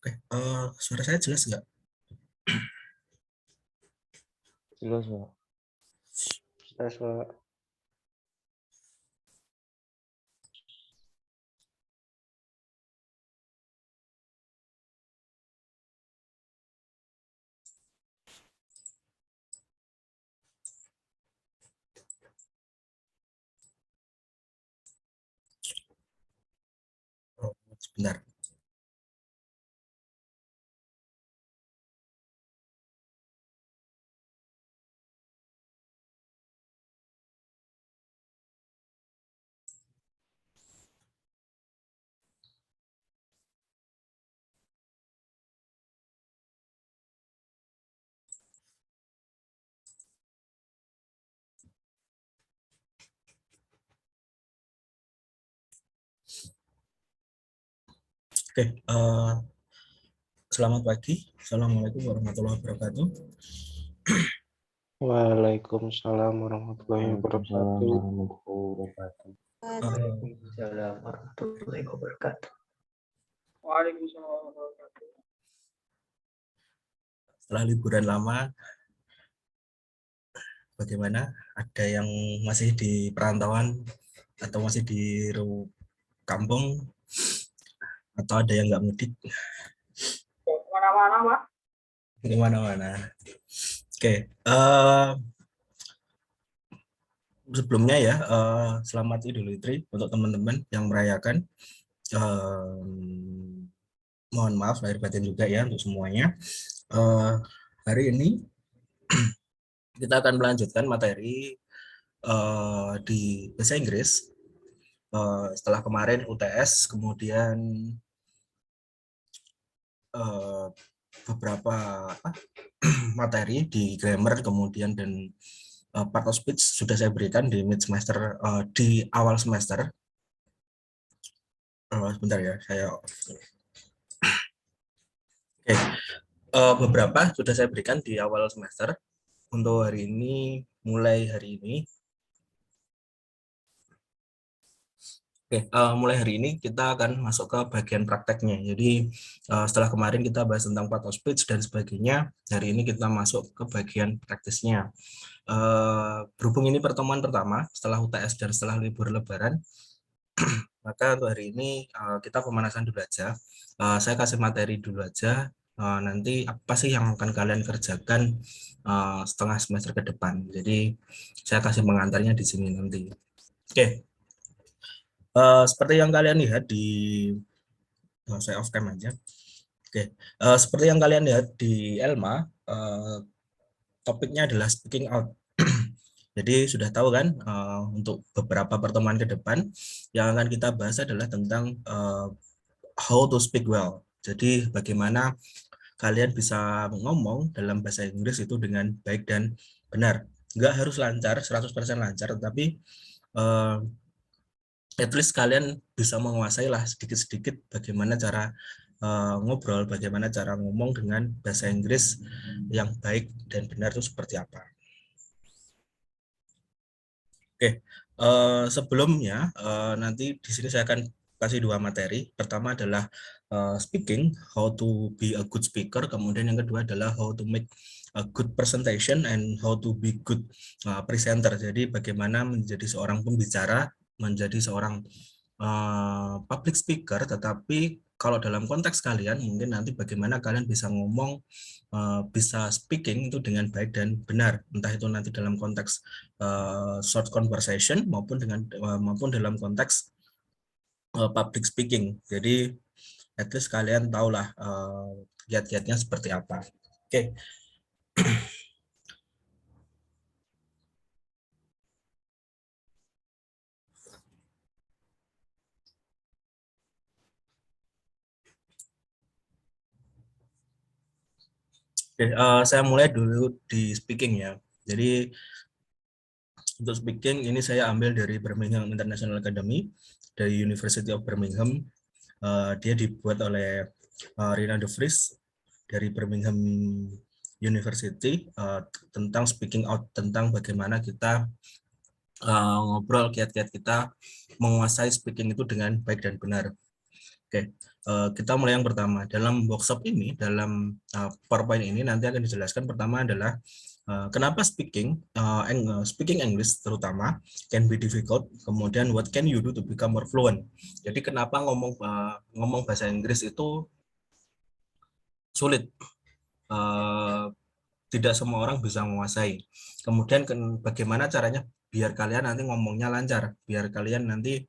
Oke, suara saya jelas nggak? Jelas, Pak. Jelas, Pak. Oh, sebentar. Oke, selamat pagi. Assalamualaikum warahmatullahi wabarakatuh. Waalaikumsalam warahmatullahi Waalaikumsalam wabarakatuh. warahmatullahi wabarakatuh. Waalaikumsalam warahmatullahi wabarakatuh. Setelah liburan lama, bagaimana? Ada yang masih di perantauan atau masih di kampung atau ada yang nggak mudik? Mana-mana, Pak. Di mana-mana. Oke, sebelumnya ya, selamat Idul Fitri untuk teman-teman yang merayakan. Mohon maaf lahir batin juga ya untuk semuanya. Hari ini kita akan melanjutkan materi di bahasa Inggris. Setelah kemarin UTS, kemudian beberapa materi di grammar, kemudian dan part of speech sudah saya berikan di mid semester, di awal semester. Sebentar ya, saya Oke, beberapa sudah saya berikan di awal semester. Untuk hari ini, mulai hari ini, mulai hari ini kita akan masuk ke bagian prakteknya. Jadi setelah kemarin kita bahas tentang part of speech dan sebagainya, hari ini kita masuk ke bagian praktisnya. Berhubung ini pertemuan pertama setelah UTS dan setelah libur Lebaran, maka untuk hari ini kita pemanasan dulu aja. Saya kasih materi dulu aja. Nanti apa sih yang akan kalian kerjakan setengah semester ke depan. Jadi saya kasih pengantarnya di sini nanti. Oke. Seperti yang kalian lihat di saya off cam aja. Oke. Seperti yang kalian lihat di Elma, topiknya adalah speaking out. Jadi sudah tahu kan, untuk beberapa pertemuan ke depan yang akan kita bahas adalah tentang how to speak well. Jadi bagaimana kalian bisa ngomong dalam bahasa Inggris itu dengan baik dan benar. Nggak harus lancar, 100% lancar, tapi at least kalian bisa menguasai lah sedikit-sedikit bagaimana cara ngobrol, bagaimana cara ngomong dengan bahasa Inggris yang baik dan benar itu seperti apa. Oke, sebelumnya nanti di sini saya akan kasih dua materi. Pertama adalah speaking, how to be a good speaker. Kemudian yang kedua adalah how to make a good presentation and how to be good presenter. Jadi bagaimana menjadi seorang pembicara, menjadi seorang public speaker, tetapi kalau dalam konteks kalian mungkin nanti bagaimana kalian bisa ngomong, bisa speaking itu dengan baik dan benar, entah itu nanti dalam konteks short conversation maupun dalam konteks public speaking. Jadi at least kalian tahulah kiat-kiatnya seperti apa. Oke. Oke, saya mulai dulu di speaking ya. Jadi untuk speaking ini saya ambil dari Birmingham International Academy, dari University of Birmingham. Dia dibuat oleh Rina de Vries dari Birmingham University, tentang speaking out, tentang bagaimana kita ngobrol, kiat-kiat kita menguasai speaking itu dengan baik dan benar. Kita mulai yang pertama. Dalam workshop ini, dalam PowerPoint ini nanti akan dijelaskan. Pertama adalah kenapa speaking English terutama can be difficult. Kemudian what can you do to become more fluent. Jadi kenapa ngomong bahasa Inggris itu sulit. Tidak semua orang bisa menguasai. Kemudian bagaimana caranya biar kalian nanti ngomongnya lancar, biar kalian nanti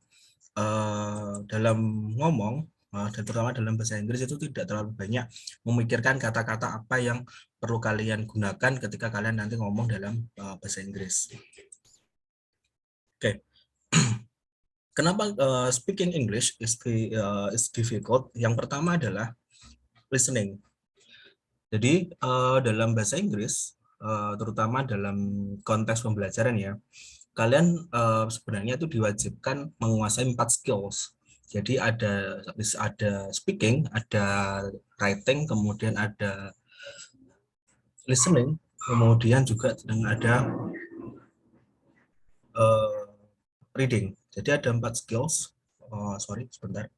dalam ngomong, dan terutama dalam bahasa Inggris itu tidak terlalu banyak memikirkan kata-kata apa yang perlu kalian gunakan ketika kalian nanti ngomong dalam bahasa Inggris. Oke. Kenapa speaking English is difficult? Yang pertama adalah listening. Jadi dalam bahasa Inggris, terutama dalam konteks pembelajaran ya, kalian sebenarnya itu diwajibkan menguasai 4 skills. Jadi ada speaking, ada writing, kemudian ada listening, kemudian juga ada reading. Jadi ada 4 skills. Sorry, sebentar.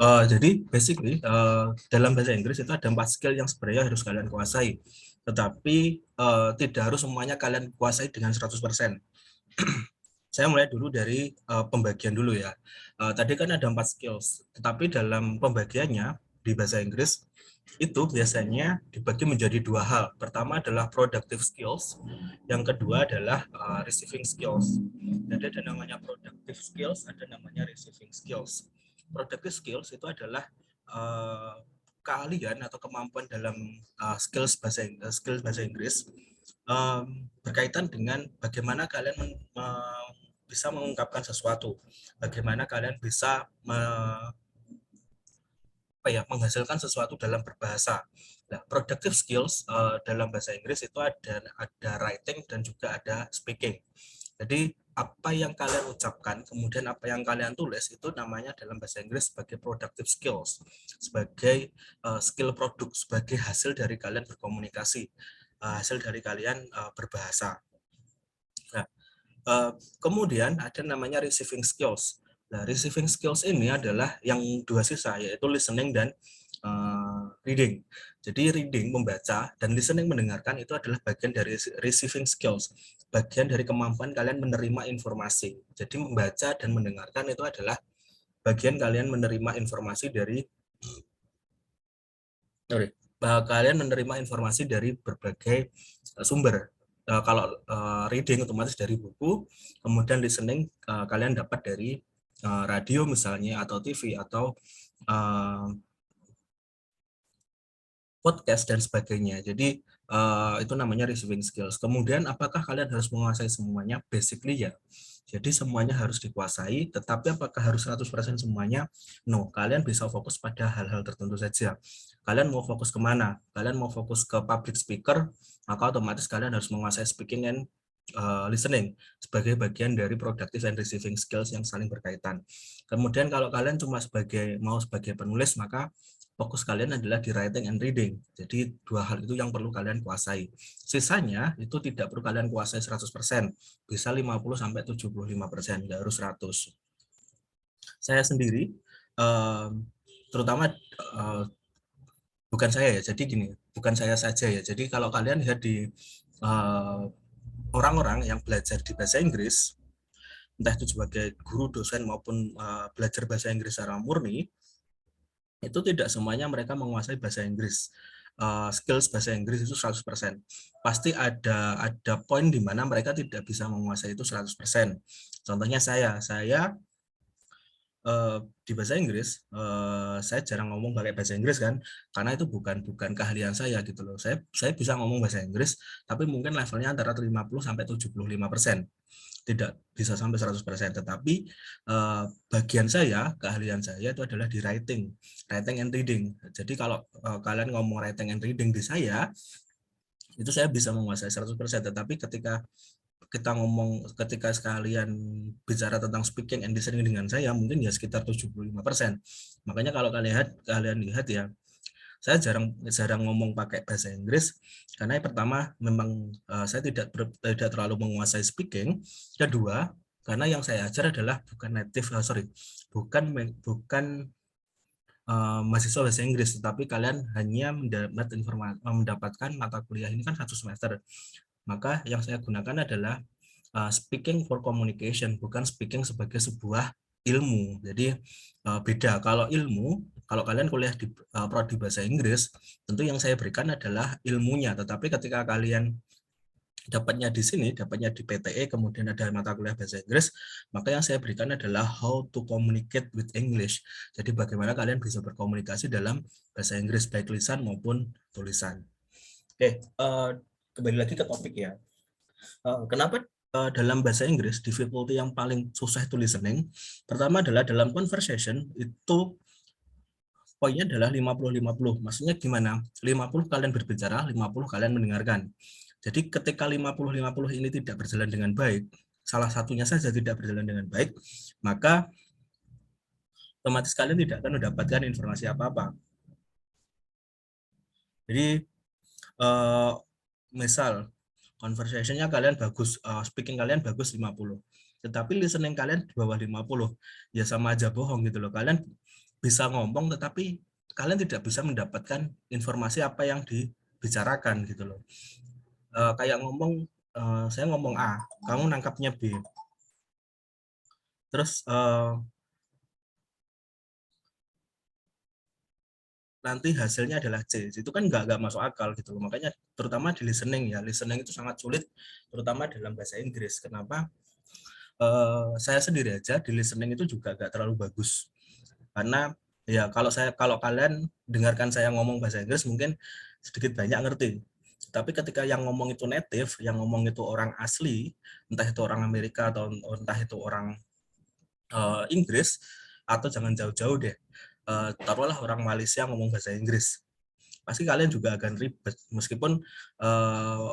Jadi basically dalam bahasa Inggris itu ada 4 skill yang sebenarnya harus kalian kuasai. Tetapi tidak harus semuanya kalian kuasai dengan 100%. Saya mulai dulu dari pembagian dulu ya. Tadi kan ada 4 skills, tetapi dalam pembagiannya di bahasa Inggris itu biasanya dibagi menjadi 2 hal. Pertama adalah productive skills, yang kedua adalah receiving skills. Jadi ada namanya productive skills, ada namanya receiving skills. Productive skills itu adalah keahlian atau kemampuan dalam skills bahasa Inggris berkaitan dengan bagaimana kalian bisa mengungkapkan sesuatu, bagaimana kalian bisa menghasilkan sesuatu dalam berbahasa. Nah, productive skills dalam bahasa Inggris itu ada writing dan juga ada speaking. Jadi apa yang kalian ucapkan, kemudian apa yang kalian tulis itu namanya dalam bahasa Inggris sebagai productive skills, sebagai skill produk, sebagai hasil dari kalian berkomunikasi, hasil dari kalian berbahasa. Nah, kemudian ada namanya receiving skills. Nah, receiving skills ini adalah yang 2 sisa, yaitu listening dan reading. Jadi reading, membaca, dan listening, mendengarkan itu adalah bagian dari receiving skills, bagian dari kemampuan kalian menerima informasi. Jadi membaca dan mendengarkan itu adalah bagian kalian menerima informasi dari berbagai sumber. Kalau reading otomatis dari buku, kemudian listening kalian dapat dari radio misalnya, atau TV, atau podcast dan sebagainya. Jadi itu namanya receiving skills. Kemudian apakah kalian harus menguasai semuanya? Basically ya. Jadi semuanya harus dikuasai, tetapi apakah harus 100% semuanya? No, kalian bisa fokus pada hal-hal tertentu saja. Kalian mau fokus kemana? Kalian mau fokus ke public speaker, maka otomatis kalian harus menguasai speaking and listening sebagai bagian dari productive and receiving skills yang saling berkaitan. Kemudian kalau kalian cuma mau sebagai penulis, maka fokus kalian adalah di writing and reading. Jadi 2 hal itu yang perlu kalian kuasai. Sisanya itu tidak perlu kalian kuasai 100%. Bisa 50-75%, nggak harus 100. Saya sendiri, terutama bukan saya ya, jadi gini, bukan saya saja ya. Jadi kalau kalian lihat di orang-orang yang belajar di bahasa Inggris, entah itu sebagai guru, dosen, maupun belajar bahasa Inggris secara murni, itu tidak semuanya mereka menguasai bahasa Inggris. Skills bahasa Inggris itu 100%. Pasti ada poin di mana mereka tidak bisa menguasai itu 100%. Contohnya saya di bahasa Inggris, saya jarang ngomong pakai bahasa Inggris kan, karena itu bukan keahlian saya gitu loh. Saya bisa ngomong bahasa Inggris, tapi mungkin levelnya antara 50-75%. Tidak bisa sampai 100%, tetapi bagian saya, keahlian saya itu adalah di writing and reading. Jadi kalau kalian ngomong writing and reading di saya, itu saya bisa menguasai 100%, tetapi ketika sekalian bicara tentang speaking and listening dengan saya, mungkin ya sekitar 75%. Makanya kalau kalian lihat ya, Saya jarang ngomong pakai bahasa Inggris karena yang pertama memang saya tidak terlalu menguasai speaking. Kedua, karena yang saya ajar adalah bukan native, bukan mahasiswa bahasa Inggris, tetapi kalian hanya mendapatkan mata kuliah ini kan 1 semester. Maka yang saya gunakan adalah speaking for communication, bukan speaking sebagai sebuah ilmu. Jadi beda. Kalau ilmu, kalau kalian kuliah di prodi bahasa Inggris, tentu yang saya berikan adalah ilmunya. Tetapi ketika kalian dapatnya di sini, dapatnya di PTE, kemudian ada mata kuliah bahasa Inggris, maka yang saya berikan adalah how to communicate with English. Jadi bagaimana kalian bisa berkomunikasi dalam bahasa Inggris, baik lisan maupun tulisan. Oke, kembali lagi ke topik ya. Kenapa dalam bahasa Inggris difficulty yang paling susah itu listening? Pertama adalah dalam conversation itu poinnya adalah 50-50. Maksudnya gimana? 50 kalian berbicara, 50 kalian mendengarkan. Jadi ketika 50-50 ini tidak berjalan dengan baik, salah satunya saja tidak berjalan dengan baik, maka otomatis kalian tidak akan mendapatkan informasi apa-apa. Jadi misal conversation-nya kalian bagus, speaking kalian bagus 50, tetapi listening kalian di bawah 50, ya sama aja bohong gitu loh. Kalian bisa ngomong tetapi kalian tidak bisa mendapatkan informasi apa yang dibicarakan gitu loh. Kayak ngomong, saya ngomong A, kamu nangkapnya B. Terus nanti hasilnya adalah C. Itu kan nggak masuk akal gitu loh. Makanya terutama di listening ya, listening itu sangat sulit, terutama dalam bahasa Inggris. Kenapa? Saya sendiri aja di listening itu juga nggak terlalu bagus. Karena ya kalau kalian dengarkan saya ngomong bahasa Inggris mungkin sedikit banyak ngerti. Tapi ketika yang ngomong itu native, yang ngomong itu orang asli, entah itu orang Amerika atau entah itu orang Inggris, atau jangan jauh-jauh deh, taruhlah orang Malaysia ngomong bahasa Inggris, pasti kalian juga akan ribet. Meskipun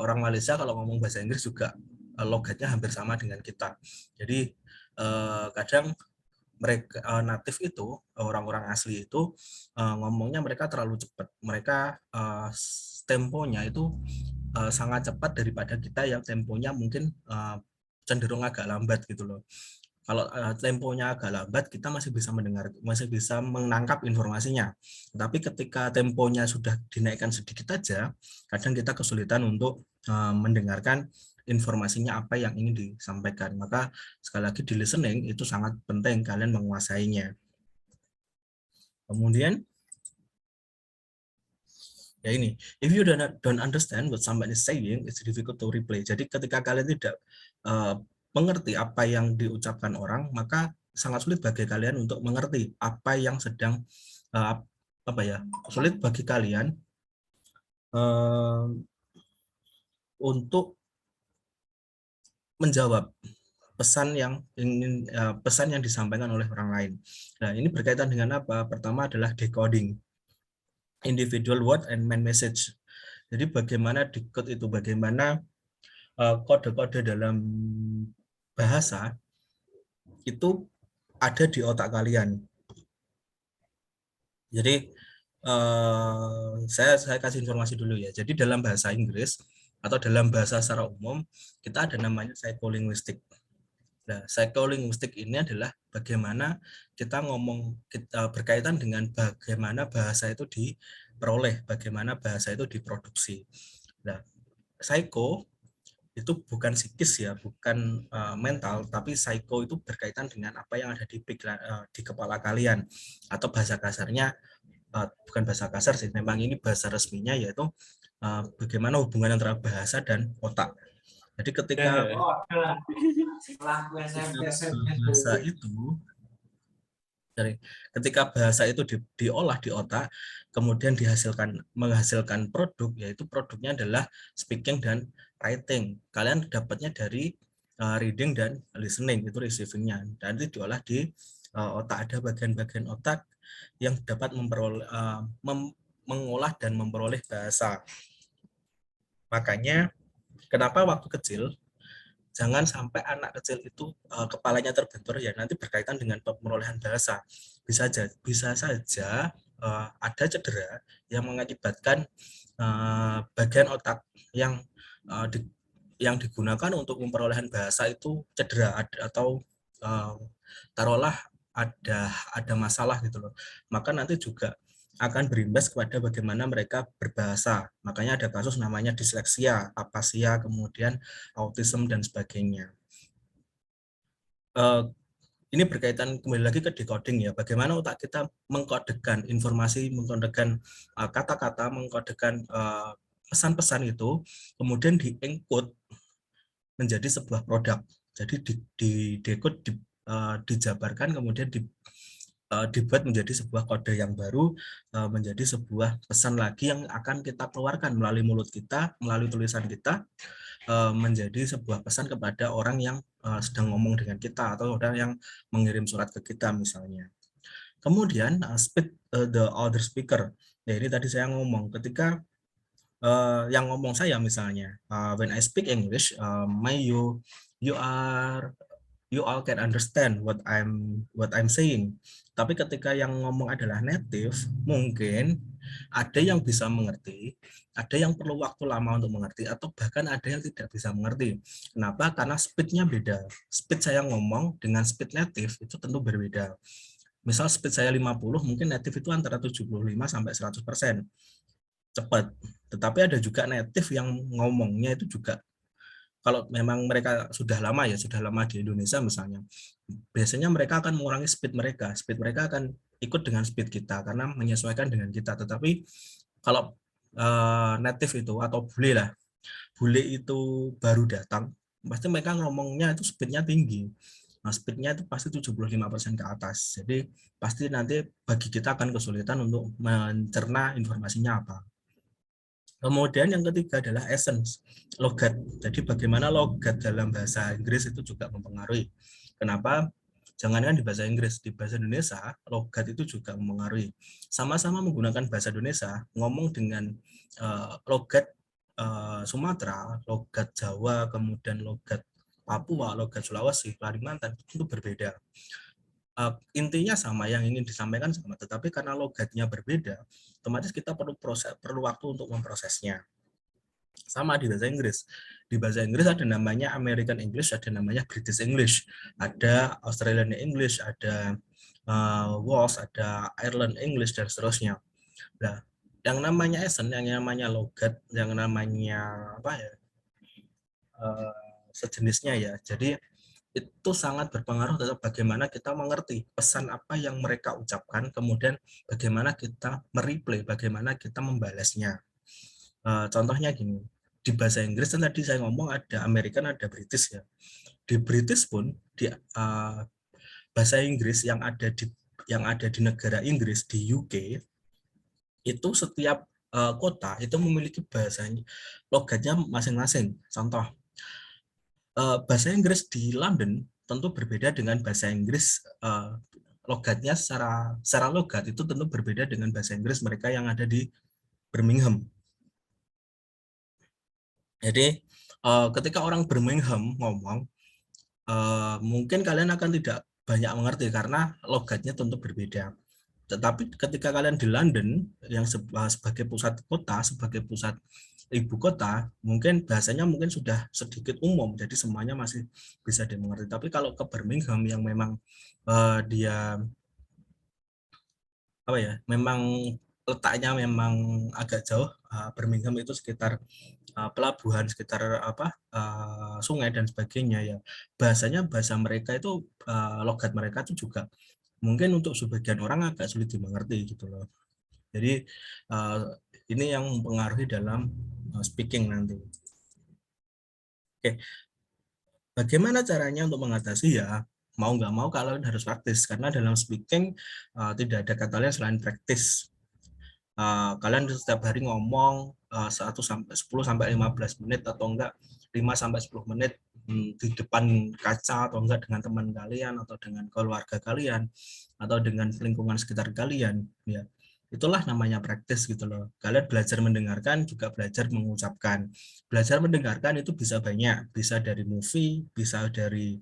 orang Malaysia kalau ngomong bahasa Inggris juga logatnya hampir sama dengan kita. Jadi kadang mereka natif itu, orang-orang asli itu ngomongnya mereka terlalu cepat. Mereka temponya itu sangat cepat daripada kita yang temponya mungkin cenderung agak lambat gitu loh. Kalau temponya agak lambat, kita masih bisa mendengar, masih bisa menangkap informasinya. Tapi ketika temponya sudah dinaikkan sedikit aja, kadang kita kesulitan untuk mendengarkan informasinya apa yang ingin disampaikan. Maka sekali lagi di listening itu sangat penting kalian menguasainya. Kemudian ya ini, if you don't understand what somebody is saying, it's difficult to reply. Jadi ketika kalian tidak mengerti apa yang diucapkan orang, maka sangat sulit bagi kalian untuk mengerti apa yang sedang sulit bagi kalian untuk menjawab pesan yang disampaikan oleh orang lain. Nah, ini berkaitan dengan apa? Pertama adalah decoding, individual word and main message. Jadi bagaimana decode itu, bagaimana kode-kode dalam bahasa itu ada di otak kalian. Jadi saya kasih informasi dulu ya. Jadi dalam bahasa Inggris atau dalam bahasa secara umum kita ada namanya psycholinguistic. Nah, psycholinguistic ini adalah bagaimana kita berkaitan dengan bagaimana bahasa itu diperoleh, bagaimana bahasa itu diproduksi. Nah, psycho itu bukan psikis ya, bukan mental, tapi psycho itu berkaitan dengan apa yang ada di kepala kalian, atau bahasa kasarnya bukan bahasa kasar sih, memang ini bahasa resminya, yaitu bagaimana hubungan antara bahasa dan otak. Jadi ketika bahasa itu diolah di otak, kemudian menghasilkan produk, yaitu produknya adalah speaking dan writing. Kalian dapatnya dari reading dan listening, itu receivingnya, dan itu diolah di otak. Ada bagian-bagian otak yang dapat mengolah dan memperoleh bahasa. Makanya kenapa waktu kecil jangan sampai anak kecil itu kepalanya terbentur ya nanti berkaitan dengan perolehan bahasa. Bisa saja ada cedera yang mengakibatkan bagian otak yang yang digunakan untuk memperolehan bahasa itu cedera atau taruhlah ada masalah gitu loh. Maka nanti juga akan berimbas kepada bagaimana mereka berbahasa. Makanya ada kasus namanya disleksia, apasia, kemudian autism dan sebagainya. Ini berkaitan kembali lagi ke decoding ya. Bagaimana otak kita mengkodekan informasi, mengkodekan kata-kata, mengkodekan pesan-pesan itu, kemudian di-encode menjadi sebuah produk. Jadi di decode, dijabarkan, kemudian dibuat menjadi sebuah kode yang baru, menjadi sebuah pesan lagi yang akan kita keluarkan melalui mulut kita, melalui tulisan kita, menjadi sebuah pesan kepada orang yang sedang ngomong dengan kita atau orang yang mengirim surat ke kita misalnya. Kemudian speak the other speaker. Ya, ini tadi saya ngomong ketika yang ngomong saya misalnya, when I speak English, you all can understand what I'm saying. Tapi ketika yang ngomong adalah native, mungkin ada yang bisa mengerti, ada yang perlu waktu lama untuk mengerti, atau bahkan ada yang tidak bisa mengerti. Kenapa? Karena speed-nya beda. Speed saya ngomong dengan speed native itu tentu berbeda. Misal speed saya 50, mungkin native itu antara 75 sampai 100% cepat. Tetapi ada juga native yang ngomongnya itu juga, kalau memang mereka sudah lama di Indonesia misalnya, biasanya mereka akan mengurangi speed mereka akan ikut dengan speed kita karena menyesuaikan dengan kita. Tetapi kalau native itu atau bule itu baru datang, pasti mereka ngomongnya itu speednya tinggi. Nah, speednya itu pasti 75% ke atas. Jadi pasti nanti bagi kita akan kesulitan untuk mencerna informasinya apa. Kemudian yang ketiga adalah essence, logat. Jadi bagaimana logat dalam bahasa Inggris itu juga mempengaruhi. Kenapa? Jangankan di bahasa Inggris, di bahasa Indonesia, logat itu juga mempengaruhi. Sama-sama menggunakan bahasa Indonesia, ngomong dengan logat Sumatera, logat Jawa, kemudian logat Papua, logat Sulawesi, Kalimantan, itu berbeda. Intinya sama, yang ingin disampaikan sama, tetapi karena logatnya berbeda, otomatis kita perlu waktu untuk memprosesnya. Sama di bahasa Inggris. Di bahasa Inggris ada namanya American English, ada namanya British English, ada Australian English, ada Wales, ada Ireland English, dan seterusnya. Nah, yang namanya accent, yang namanya logat, yang namanya apa ya, sejenisnya ya. Jadi itu sangat berpengaruh terhadap bagaimana kita mengerti pesan apa yang mereka ucapkan, kemudian bagaimana kita mereplay, bagaimana kita membalasnya. Contohnya gini, di bahasa Inggris kan tadi saya ngomong ada American, ada British ya. Di British pun di bahasa Inggris yang ada di negara Inggris, di UK, itu setiap kota itu memiliki bahasanya, logatnya masing-masing. Contoh, bahasa Inggris di London tentu berbeda dengan bahasa Inggris, logatnya secara logat itu tentu berbeda dengan bahasa Inggris mereka yang ada di Birmingham. Jadi ketika orang Birmingham ngomong, mungkin kalian akan tidak banyak mengerti karena logatnya tentu berbeda. Tetapi ketika kalian di London yang sebagai pusat kota, sebagai pusat ibu kota, mungkin bahasanya mungkin sudah sedikit umum, jadi semuanya masih bisa dimengerti. Tapi kalau ke Birmingham yang memang dia apa ya, memang letaknya memang agak jauh, Birmingham itu sekitar pelabuhan, sekitar apa sungai dan sebagainya ya. Bahasanya bahasa mereka itu logat mereka itu juga mungkin untuk sebagian orang agak sulit dimengerti gitu loh. Jadi ini yang mempengaruhi dalam speaking nanti. Oke, bagaimana caranya untuk mengatasi ya? Mau nggak mau kalian harus praktis karena dalam speaking tidak ada kata lain selain praktis. Kalian setiap hari ngomong 1 sampai 10 sampai 15 menit atau enggak 5 sampai 10 menit di depan kaca atau enggak dengan teman kalian atau dengan keluarga kalian atau dengan lingkungan sekitar kalian ya. Itulah namanya praktis gitu loh. Kalian belajar mendengarkan juga belajar mengucapkan. Belajar mendengarkan itu bisa banyak, bisa dari movie, bisa dari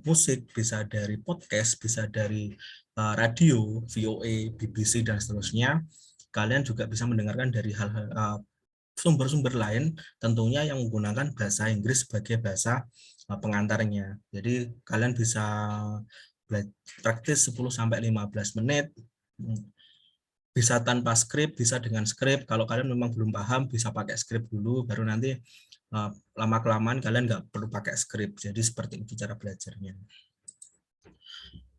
musik, bisa dari podcast, bisa dari radio, VOA, BBC dan seterusnya. Kalian juga bisa mendengarkan dari hal-hal sumber-sumber lain, tentunya yang menggunakan bahasa Inggris sebagai bahasa pengantarnya. Jadi kalian bisa praktis 10-15 menit, bisa tanpa skrip, bisa dengan skrip. Kalau kalian memang belum paham, bisa pakai skrip dulu, baru nanti lama-kelamaan kalian nggak perlu pakai skrip. Jadi seperti itu cara belajarnya.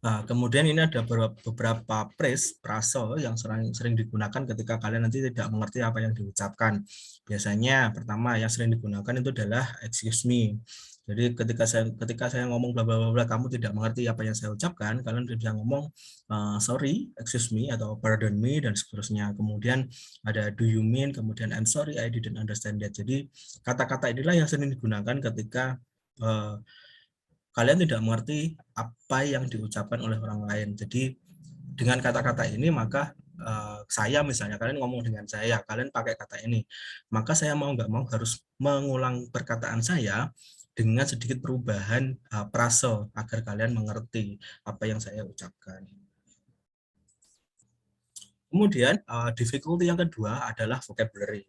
Nah, kemudian ini ada beberapa frase yang sering digunakan ketika kalian nanti tidak mengerti apa yang diucapkan. Biasanya pertama yang sering digunakan itu adalah excuse me. Jadi ketika saya ngomong bla bla bla kamu tidak mengerti apa yang saya ucapkan, kalian bisa ngomong sorry, excuse me atau pardon me dan seterusnya. Kemudian ada do you mean, kemudian I'm sorry I didn't understand that. Jadi kata-kata inilah yang sering digunakan ketika kalian tidak mengerti apa yang diucapkan oleh orang lain. Jadi dengan kata-kata ini maka saya misalnya kalian ngomong dengan saya, kalian pakai kata ini, maka saya mau nggak mau harus mengulang perkataan saya dengan sedikit perubahan frase agar kalian mengerti apa yang saya ucapkan. Kemudian difficulty yang kedua adalah vocabulary.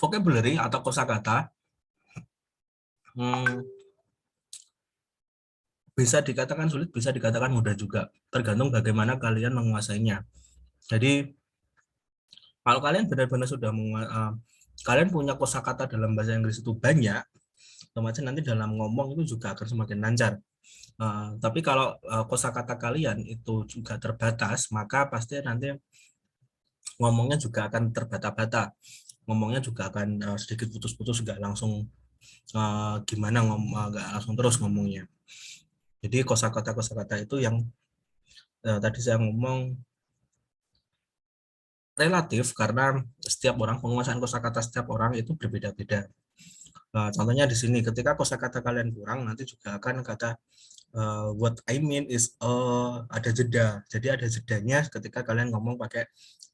Vocabulary atau kosakata bisa dikatakan sulit, bisa dikatakan mudah juga, tergantung bagaimana kalian menguasainya. Jadi kalau kalian benar-benar sudah kalian punya kosakata dalam bahasa Inggris itu banyak, otomatis nanti dalam ngomong itu juga akan semakin lancar. Tapi kalau kosakata kalian itu juga terbatas, maka pasti nanti ngomongnya juga akan terbata-bata. Ngomongnya juga akan sedikit putus-putus, nggak langsung gimana nggak langsung terus ngomongnya. Jadi kosakata itu yang tadi saya ngomong relatif karena setiap orang penguasaan kosakata setiap orang itu berbeda-beda. Contohnya di sini ketika kosakata kalian kurang nanti juga akan kata what I mean is ada jeda. Jadi ada jedanya ketika kalian ngomong pakai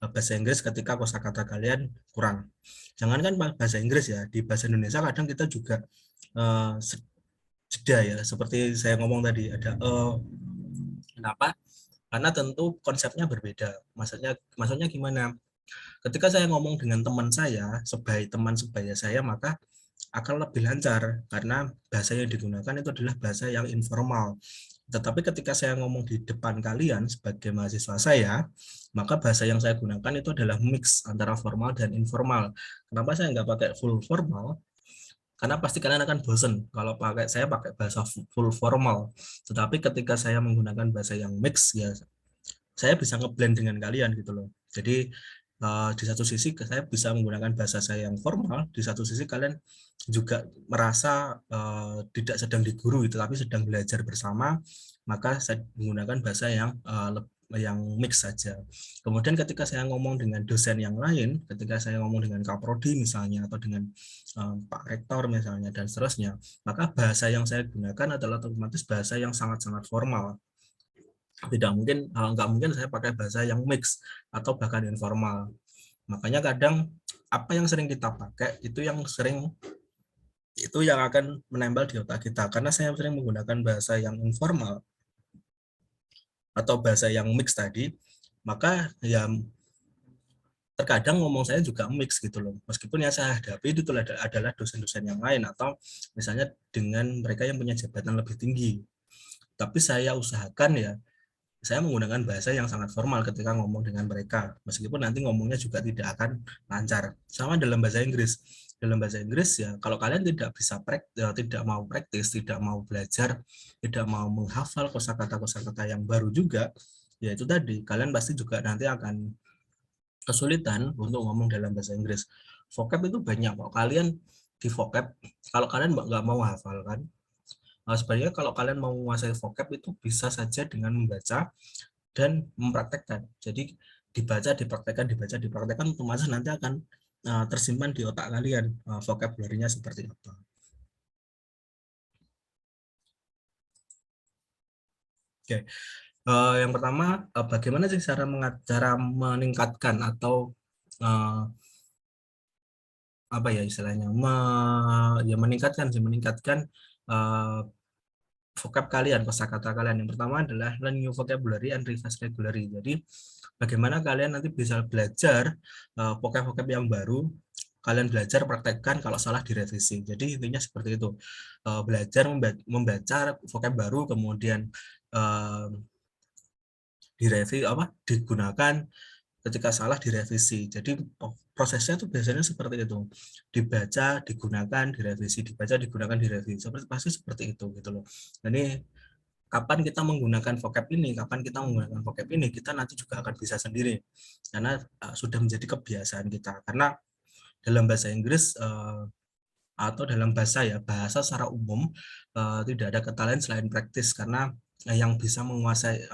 bahasa Inggris ketika kosakata kalian kurang. Jangankan bahasa Inggris ya, di bahasa Indonesia kadang kita juga jeda ya. Seperti saya ngomong tadi ada kenapa? Karena tentu konsepnya berbeda. Maksudnya gimana? Ketika saya ngomong dengan teman saya, teman sebaya saya, maka akan lebih lancar karena bahasa yang digunakan itu adalah bahasa yang informal. Tetapi ketika saya ngomong di depan kalian sebagai mahasiswa saya, maka bahasa yang saya gunakan itu adalah mix antara formal dan informal. Kenapa saya nggak pakai full formal? Karena pasti kalian akan bosen kalau saya pakai bahasa full formal. Tetapi ketika saya menggunakan bahasa yang mix, ya saya bisa ngeblend dengan kalian gitu loh. Jadi di satu sisi saya bisa menggunakan bahasa saya yang formal, di satu sisi kalian juga merasa tidak sedang digurui, tetapi sedang belajar bersama, maka saya menggunakan bahasa yang mix saja. Kemudian ketika saya ngomong dengan dosen yang lain, ketika saya ngomong dengan Kaprodi misalnya, atau dengan Pak Rektor misalnya, dan seterusnya, maka bahasa yang saya gunakan adalah otomatis bahasa yang sangat-sangat formal. Nggak mungkin saya pakai bahasa yang mix atau bahkan informal. Makanya kadang apa yang sering kita pakai itu yang akan menempel di otak kita, karena saya sering menggunakan bahasa yang informal atau bahasa yang mix tadi, maka ya terkadang ngomong saya juga mix gitu loh, meskipun yang saya hadapi itu adalah dosen-dosen yang lain atau misalnya dengan mereka yang punya jabatan lebih tinggi, tapi saya usahakan ya saya menggunakan bahasa yang sangat formal ketika ngomong dengan mereka, meskipun nanti ngomongnya juga tidak akan lancar. Sama dalam bahasa Inggris. Dalam bahasa Inggris ya, kalau kalian tidak mau praktis, tidak mau belajar, tidak mau menghafal kosakata-kosakata yang baru juga, ya itu tadi, kalian pasti juga nanti akan kesulitan untuk ngomong dalam bahasa Inggris. Vocab itu banyak kok. Kalian di vocab, kalau kalian nggak mau hafal kan, sebenarnya kalau kalian mau menguasai vocab itu bisa saja dengan membaca dan mempraktekkan. Jadi dibaca, dipraktekkan, otomatis nanti akan tersimpan di otak kalian vocabulary-nya seperti apa. Oke, yang pertama bagaimana sih cara meningkatkan atau apa ya istilahnya meningkatkan vocab kalian, kosakata kalian. Yang pertama adalah learn new vocabulary and revise regularly. Jadi bagaimana kalian nanti bisa belajar vocab-vocab yang baru, kalian belajar, praktekkan, kalau salah direvisi. Jadi intinya seperti itu. Belajar membaca vocab baru, kemudian digunakan, ketika salah direvisi. Jadi prosesnya tuh biasanya seperti itu, dibaca, digunakan, direvisi, dibaca, digunakan, direvisi, pasti seperti itu gitu loh. Jadi kapan kita menggunakan vocab ini, kita nanti juga akan bisa sendiri, karena sudah menjadi kebiasaan kita. Karena dalam bahasa Inggris atau dalam bahasa secara umum tidak ada kata lain selain praktis, karena yang bisa menguasai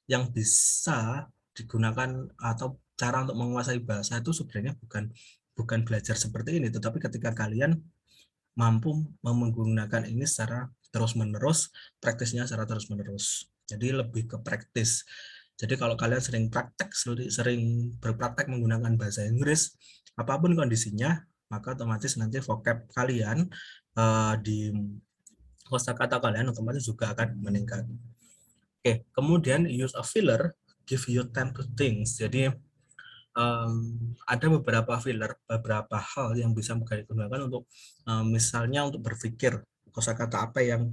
yang bisa digunakan atau cara untuk menguasai bahasa itu sebenarnya bukan belajar seperti ini, tetapi ketika kalian mampu menggunakan ini secara terus-menerus, praktisnya secara terus-menerus. Jadi lebih ke praktis. Jadi kalau kalian sering berpraktek menggunakan bahasa Inggris, apapun kondisinya, maka otomatis nanti vocab kalian di kosakata kalian otomatis juga akan meningkat. Oke, kemudian use a filler, give you time to think. Jadi ada beberapa filler, beberapa hal yang bisa digunakan untuk misalnya untuk berpikir kosakata apa yang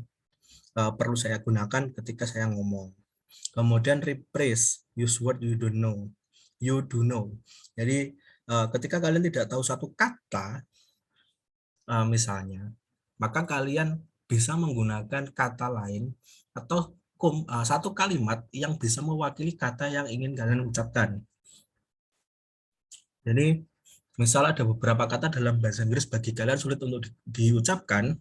perlu saya gunakan ketika saya ngomong. Kemudian rephrase, use word you do know. Jadi ketika kalian tidak tahu satu kata misalnya, maka kalian bisa menggunakan kata lain atau satu kalimat yang bisa mewakili kata yang ingin kalian ucapkan. Jadi misal ada beberapa kata dalam bahasa Inggris bagi kalian sulit untuk diucapkan,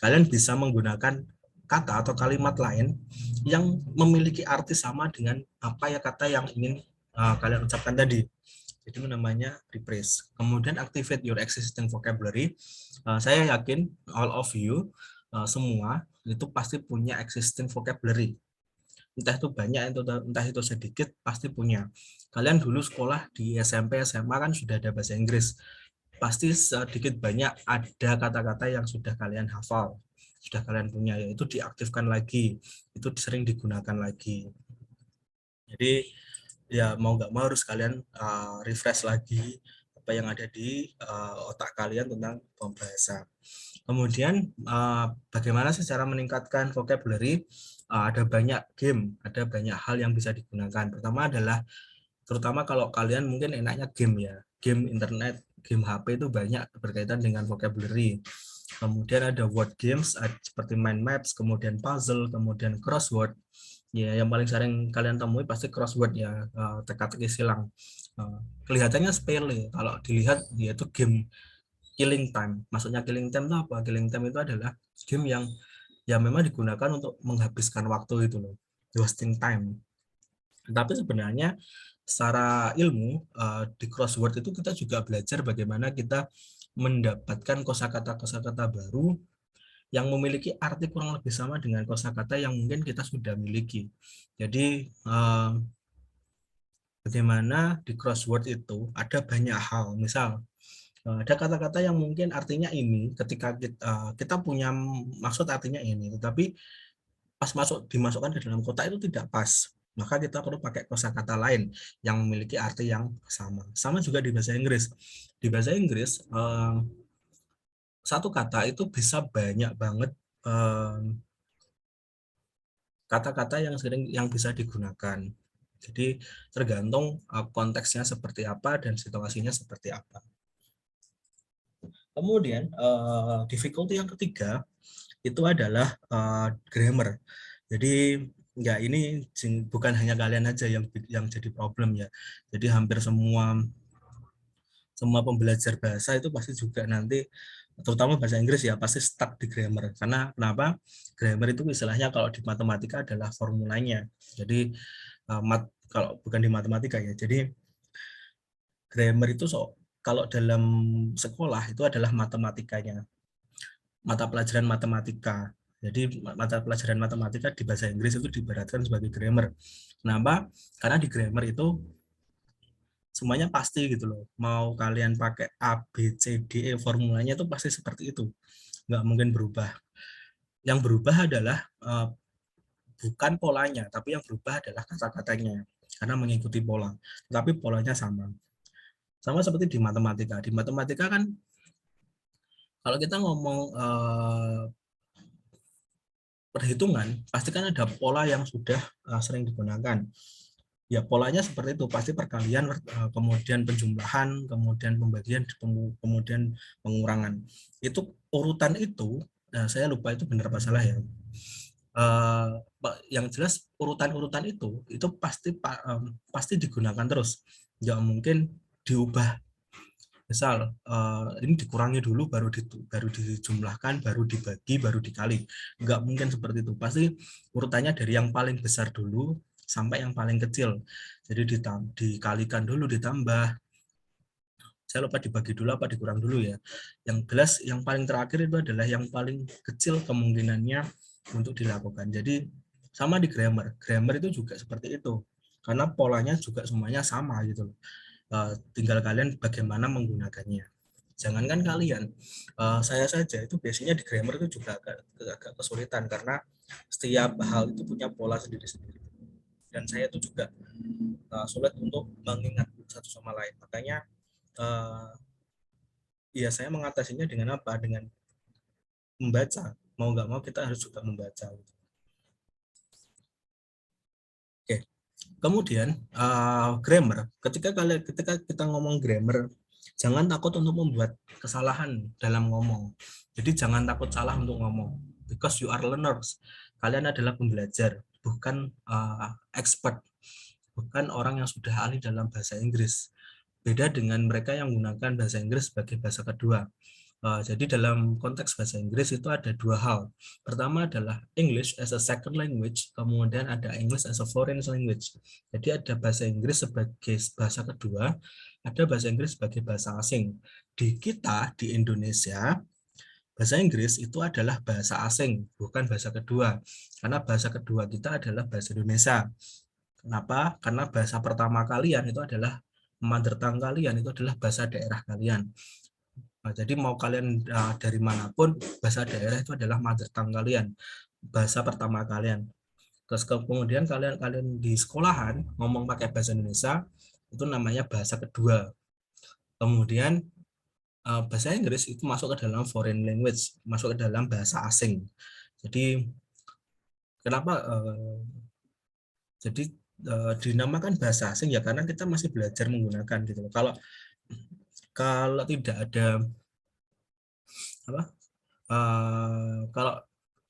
kalian bisa menggunakan kata atau kalimat lain yang memiliki arti sama dengan apa ya kata yang ingin kalian ucapkan tadi. Jadi namanya rephrase. Kemudian activate your existing vocabulary. Saya yakin all of you semua itu pasti punya existing vocabulary. Entah itu banyak, entah itu sedikit, pasti punya. Kalian dulu sekolah di SMP, SMA kan sudah ada bahasa Inggris. Pasti sedikit banyak ada kata-kata yang sudah kalian hafal, sudah kalian punya, yaitu diaktifkan lagi, itu sering digunakan lagi. Jadi ya mau nggak mau harus kalian refresh lagi apa yang ada di otak kalian tentang bahasa. Kemudian bagaimana sih cara meningkatkan vocabulary? Ada banyak game, ada banyak hal yang bisa digunakan. Pertama adalah, terutama kalau kalian mungkin enaknya game ya, game internet, game HP itu banyak berkaitan dengan vocabulary. Kemudian ada word games seperti mind maps, kemudian puzzle, kemudian crossword. Ya, yang paling sering kalian temui pasti crossword ya, teka-teki silang. Kelihatannya sepele, kalau dilihat dia itu game killing time. Maksudnya killing time itu apa? Killing time itu adalah game yang memang digunakan untuk menghabiskan waktu itu loh, wasting time. Tapi sebenarnya secara ilmu di crossword itu kita juga belajar bagaimana kita mendapatkan kosakata-kosakata baru yang memiliki arti kurang lebih sama dengan kosakata yang mungkin kita sudah miliki. Jadi bagaimana di crossword itu ada banyak hal. Misal ada kata-kata yang mungkin artinya ini, ketika kita punya maksud artinya ini, tetapi pas dimasukkan ke dalam kotak itu tidak pas. Maka kita perlu pakai kosakata lain yang memiliki arti yang sama. Sama juga di bahasa Inggris. Di bahasa Inggris satu kata itu bisa banyak banget kata-kata yang bisa digunakan. Jadi tergantung konteksnya seperti apa dan situasinya seperti apa. Kemudian difficulty yang ketiga itu adalah grammar. Jadi ya ini bukan hanya kalian aja yang jadi problem ya. Jadi hampir semua pembelajar bahasa itu pasti juga nanti, terutama bahasa Inggris ya, pasti stuck di grammar. Karena kenapa? Grammar itu istilahnya kalau di matematika adalah formulanya. Jadi kalau bukan di matematika ya. Jadi grammar itu kalau dalam sekolah itu adalah matematikanya, mata pelajaran matematika. Jadi mata pelajaran matematika di bahasa Inggris itu diibaratkan sebagai grammar. Kenapa? Karena di grammar itu semuanya pasti gitu loh. Mau kalian pakai A, B, C, D, E, formulanya itu pasti seperti itu. Nggak mungkin berubah. Yang berubah adalah bukan polanya, tapi yang berubah adalah kata-katanya. Karena mengikuti pola. Tapi polanya sama. Sama seperti di matematika. Di matematika kan kalau kita ngomong perhitungan, pasti kan ada pola yang sudah sering digunakan. Ya polanya seperti itu, pasti perkalian, kemudian penjumlahan, kemudian pembagian, kemudian pengurangan. Itu urutan itu, saya lupa itu benar apa salah ya. Yang jelas urutan-urutan itu pasti digunakan terus, nggak mungkin diubah. Misal ini dikurangi dulu, baru dijumlahkan, baru dibagi, baru dikali. Nggak mungkin seperti itu. Pasti urutannya dari yang paling besar dulu sampai yang paling kecil. Jadi dikalikan dulu, ditambah. Saya lupa dibagi dulu apa dikurang dulu ya. Yang jelas yang paling terakhir itu adalah yang paling kecil kemungkinannya untuk dilakukan. Jadi sama di grammar. Grammar itu juga seperti itu. Karena polanya juga semuanya sama gitu loh. Tinggal kalian bagaimana menggunakannya. Jangankan kalian, saya saja itu biasanya di grammar itu juga agak kesulitan karena setiap hal itu punya pola sendiri-sendiri. Dan saya itu juga sulit untuk mengingat satu sama lain. Makanya ya saya mengatasinya dengan apa? Dengan membaca. Mau nggak mau kita harus juga membaca. Oke. Kemudian grammar. Ketika kita ngomong grammar, jangan takut untuk membuat kesalahan dalam ngomong. Jadi jangan takut salah untuk ngomong. Because you are learners. Kalian adalah pembelajar, bukan expert, bukan orang yang sudah ahli dalam bahasa Inggris. Beda dengan mereka yang menggunakan bahasa Inggris sebagai bahasa kedua. Jadi dalam konteks bahasa Inggris itu ada dua hal. Pertama adalah English as a second language, kemudian ada English as a foreign language. Jadi ada bahasa Inggris sebagai bahasa kedua, ada bahasa Inggris sebagai bahasa asing. Di kita, di Indonesia, bahasa Inggris itu adalah bahasa asing, bukan bahasa kedua. Karena bahasa kedua kita adalah bahasa Indonesia. Kenapa? Karena bahasa pertama kalian itu adalah mother tongue kalian, itu adalah bahasa daerah kalian. Nah, jadi mau kalian dari manapun, bahasa daerah itu adalah mother tongue kalian, bahasa pertama kalian. Terus kemudian kalian di sekolahan ngomong pakai bahasa Indonesia, itu namanya bahasa kedua. Kemudian bahasa Inggris itu masuk ke dalam foreign language, masuk ke dalam bahasa asing. Jadi kenapa dinamakan bahasa asing ya karena kita masih belajar menggunakan gitu. Kalau tidak ada apa? Kalau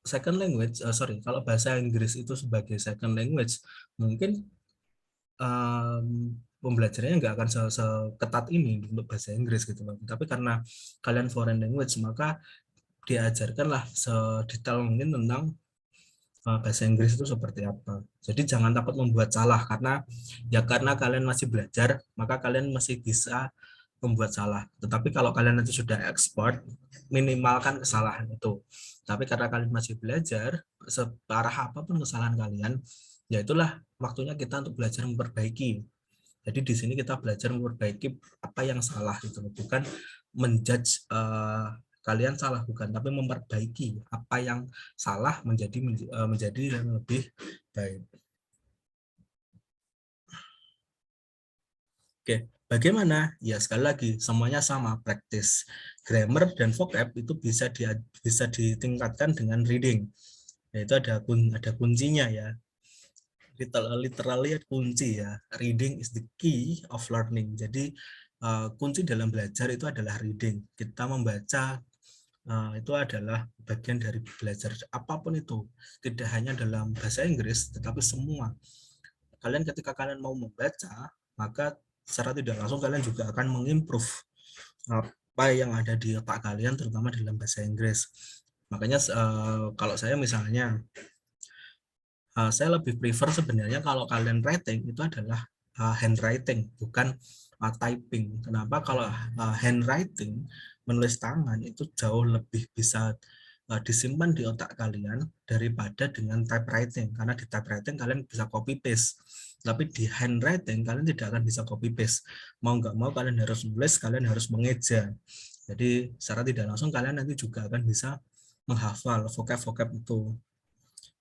second language, kalau bahasa Inggris itu sebagai second language, mungkin pembelajarannya nggak akan seketat ini untuk bahasa Inggris gitu loh. Tapi karena kalian foreign language, maka diajarkanlah sedetail mungkin tentang bahasa Inggris itu seperti apa. Jadi jangan takut membuat salah karena kalian masih belajar, maka kalian masih bisa membuat salah. Tetapi kalau kalian nanti sudah ekspor, minimalkan kesalahan itu. Tapi karena kalian masih belajar, separah apapun kesalahan kalian, ya itulah waktunya kita untuk belajar memperbaiki. Jadi di sini kita belajar memperbaiki apa yang salah itu, bukan menjudge kalian salah, bukan, tapi memperbaiki apa yang salah menjadi yang lebih baik. Oke, bagaimana? Ya sekali lagi semuanya sama, praktis. Grammar dan vocab itu bisa ditingkatkan dengan reading. Yaitu ada kuncinya ya. Literally kunci ya. Reading is the key of learning. Jadi kunci dalam belajar itu adalah reading. Kita membaca itu adalah bagian dari belajar apapun itu. Tidak hanya dalam bahasa Inggris, tetapi semua. Ketika kalian mau membaca, maka secara tidak langsung kalian juga akan mengimprove apa yang ada di otak kalian, terutama dalam bahasa Inggris. Makanya kalau saya misalnya, saya lebih prefer sebenarnya kalau kalian writing itu adalah handwriting, bukan typing. Kenapa? Kalau handwriting, menulis tangan itu jauh lebih bisa disimpan di otak kalian daripada dengan typewriting. Karena di typewriting kalian bisa copy paste, tapi di handwriting kalian tidak akan bisa copy paste. Mau nggak mau kalian harus nulis, kalian harus mengeja. Jadi secara tidak langsung kalian nanti juga akan bisa menghafal vocab-vocab itu.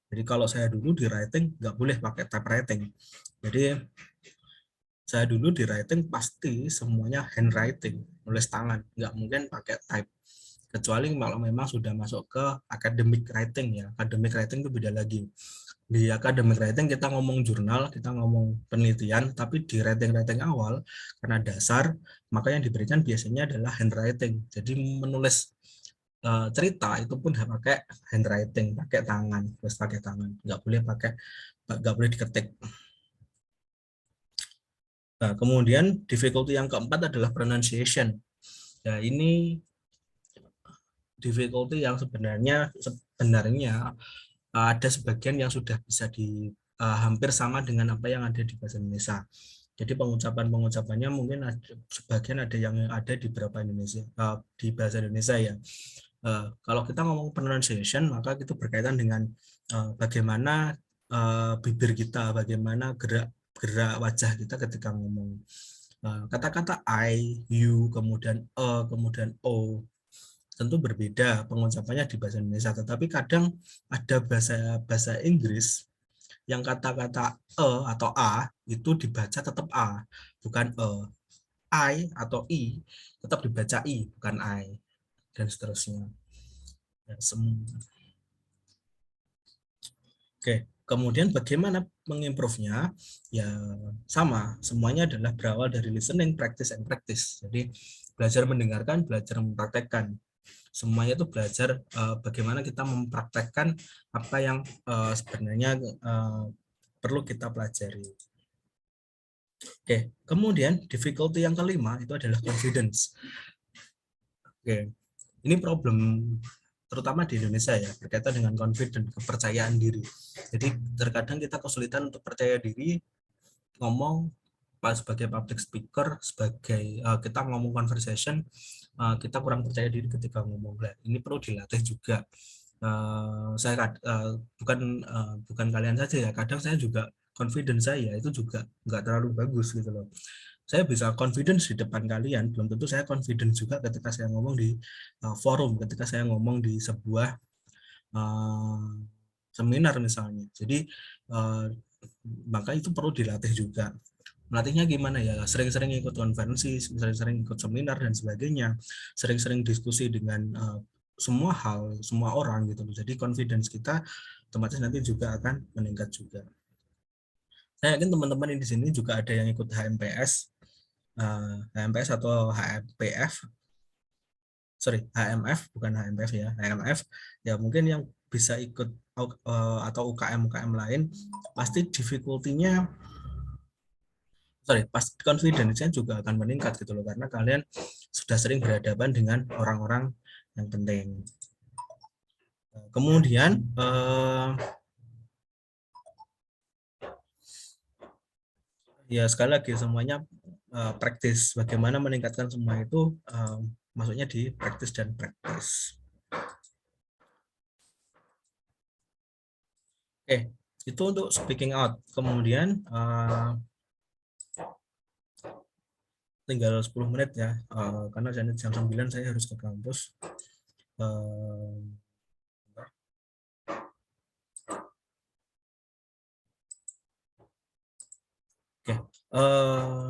Jadi kalau saya dulu di writing nggak boleh pakai typewriting. Jadi saya dulu di writing pasti semuanya handwriting, nulis tangan, nggak mungkin pakai type. Kecuali kalau memang sudah masuk ke academic writing ya. Academic writing itu beda lagi. Di academic writing kita ngomong jurnal, kita ngomong penelitian, tapi di writing-writing awal karena dasar, maka yang diberikan biasanya adalah handwriting. Jadi menulis cerita itu pun harus pakai handwriting, pakai tangan, terus pakai tangan, nggak boleh diketik. Nah, kemudian difficulty yang keempat adalah pronunciation. Ya, ini difficulty yang sebenarnya ada sebagian yang sudah bisa hampir sama dengan apa yang ada di bahasa Indonesia. Jadi pengucapannya mungkin sebagian ada yang ada di beberapa Indonesia di bahasa Indonesia ya. Kalau kita ngomong pronunciation maka itu berkaitan dengan bagaimana bibir kita, bagaimana gerak wajah kita ketika ngomong. Kata-kata I, you, kemudian kemudian o tentu berbeda pengucapannya di bahasa Indonesia, tetapi kadang ada bahasa Inggris yang kata-kata atau a itu dibaca tetap a, bukan I atau i tetap dibaca i, bukan I, dan seterusnya. Ya, Oke, kemudian bagaimana mengimprove-nya? Ya sama, semuanya adalah berawal dari listening, practice, and practice. Jadi belajar mendengarkan, belajar mempraktekkan. Semuanya itu belajar bagaimana kita mempraktekkan apa yang sebenarnya perlu kita pelajari. Oke, kemudian difficulty yang kelima itu adalah confidence. Oke, ini problem terutama di Indonesia ya, berkaitan dengan confidence, kepercayaan diri. Jadi terkadang kita kesulitan untuk percaya diri ngomong sebagai public speaker, sebagai kita ngomong conversation, kita kurang percaya diri ketika ngomong. Ini perlu dilatih juga. Bukan kalian saja ya, kadang saya juga confidence saya itu juga nggak terlalu bagus gitu loh. Saya bisa confidence di depan kalian, belum tentu saya confidence juga ketika saya ngomong di forum, ketika saya ngomong di sebuah seminar misalnya. Jadi maka itu perlu dilatih juga. Melatihnya gimana ya? Sering-sering ikut konferensi, sering-sering ikut seminar dan sebagainya, sering-sering diskusi dengan semua hal, semua orang gitu. Jadi confidence kita otomatis nanti juga akan meningkat juga. Saya yakin teman-teman di sini juga ada yang ikut HMPS, atau HMPF, HMF bukan HMPF ya, HMF ya, mungkin yang bisa ikut atau UKM lain pasti difficulty-nya pasti confidence-nya juga akan meningkat gitu loh, karena kalian sudah sering berhadapan dengan orang-orang yang penting. Kemudian ya sekali lagi semuanya praktis, bagaimana meningkatkan semua itu maksudnya di praktis dan praktis. Oke, itu untuk speaking out. Kemudian tinggal 10 menit ya, karena jam 9 saya harus ke kampus.